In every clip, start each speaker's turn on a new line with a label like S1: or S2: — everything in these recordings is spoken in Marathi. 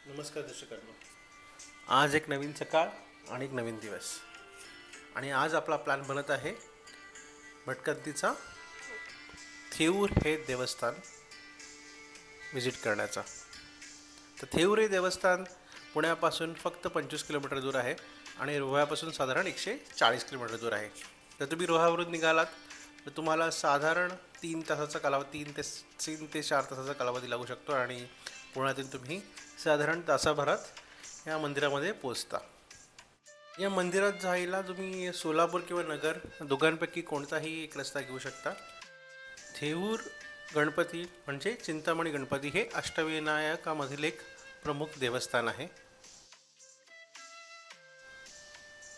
S1: नमस्कार दर्शकांनो, आज एक नवीन सकाळ आणि एक नवीन दिवस. आणि आज आपला प्लॅन बनत आहे भटकंतीचा थेऊर हे देवस्थान विजिट करण्याचा. तर थेऊर हे देवस्थान पुण्यापासून फक्त 25 किलोमीटर दूर आहे आणि रोह्यापासून साधारण 140 किलोमीटर दूर आहे. जर तुम्ही रोह्यावरून निघालात तर तुम्हाला साधारण 3 तासाचा कालावधी 3 ते 4 तासाचा कालावधी लागू शकतो आणि पुण्यातून तुम्ही साधारण तासाभरात या मंदिरामध्ये पोहोचता. या मंदिरात जायला तुम्ही सोलापूर किंवा नगर दोघांपैकी कोणताही एक रस्ता घेऊ शकता. थेऊर गणपती म्हणजे चिंतामणी गणपती हे अष्टविनायकामधील एक प्रमुख देवस्थान आहे.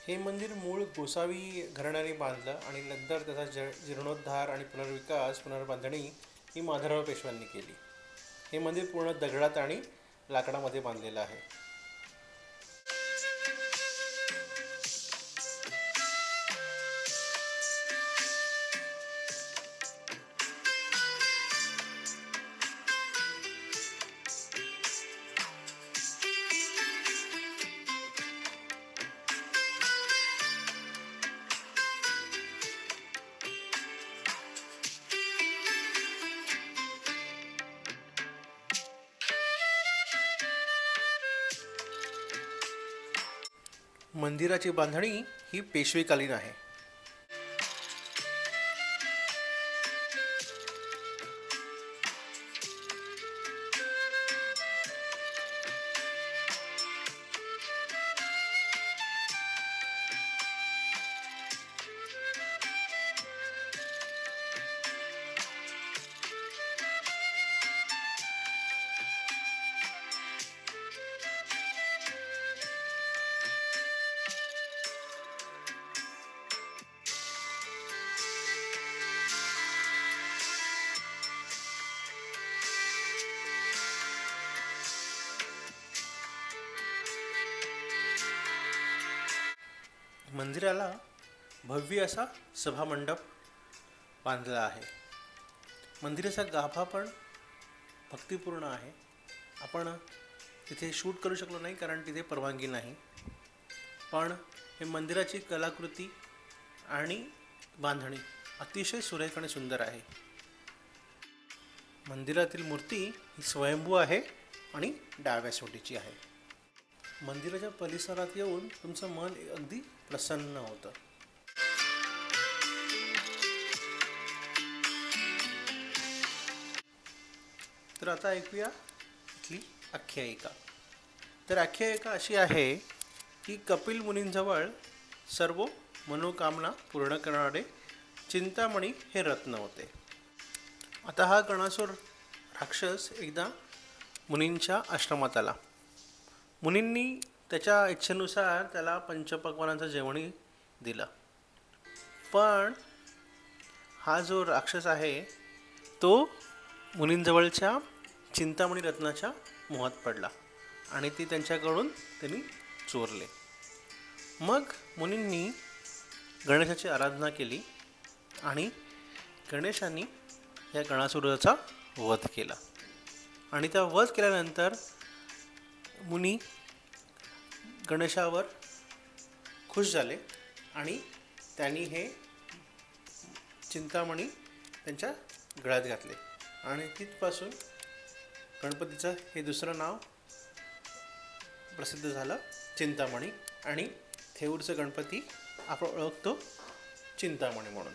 S1: हे मंदिर मूळ गोसावी घराण्याने बांधलं आणि नंतर त्याचा जीर्णोद्धार आणि पुनर्बांधणी ही माधवराव पेशव्यांनी केली. हे मंदिर पूर्ण दगडात आणि लाकडामध्ये बांधलेलं आहे. मंदिराची बांधणी ही पेशवेकालीन आहे. मंदिराला भव्य असा सभामंडप बांधला आहे. मंदिराचा गाभा पण भक्तिपूर्ण आहे. आपण तिथे शूट करू शकलो नाही कारण तिथे परवानगी नाही, पण हे मंदिराची कलाकृती आणि बांधणी अतिशय सुरेख आणि सुंदर आहे. मंदिरातील मूर्ती ही स्वयंभू आहे आणि डाव्या सोटीची आहे. मंदिराच्या परिसरात येऊन तुमचं मन अगदी प्रसन्न होतं. तर आता ऐकूया इथली आख्यायिका. तर आख्यायिका अशी आहे की कपिल मुनींजवळ सर्व मनोकामना पूर्ण करणारे चिंतामणी हे रत्न होते. आता हा गणासूर राक्षस एकदा मुनींच्या आश्रमात आला. मुनींनी त्याच्या इच्छेनुसार त्याला पंचपक्वानांचं जेवणही दिलं, पण हा जो राक्षस आहे तो मुनींजवळच्या चिंतामणी रत्नाच्या मोहात पडला आणि ती त्यांच्याकडून त्यांनी चोरले. मग मुनींनी गणेशाची आराधना केली आणि गणेशांनी या गणासुराचा वध केला. आणि त्या वध केल्यानंतर मुनी गणेशावर खुश झाले आणि त्यांनी हे चिंतामणी त्यांच्या गळ्यात घातले आणि तिथपासून गणपतीचं हे दुसरं नाव प्रसिद्ध झालं, चिंतामणी. आणि थेऊरचं गणपती आपण ओळखतो चिंतामणी म्हणून.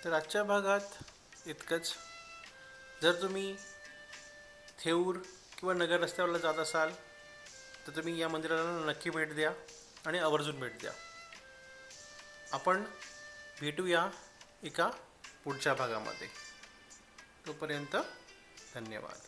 S1: तर आजच्या भागात इतकंच. जर तुम्ही थेऊर किंवा नगर रस्त्यावरला जात असाल तर तुम्ही या मंदिराला नक्की भेट द्या आणि आवर्जून भेट द्या. आपण भेटूया एका पुढच्या भागामध्ये. तोपर्यंत धन्यवाद.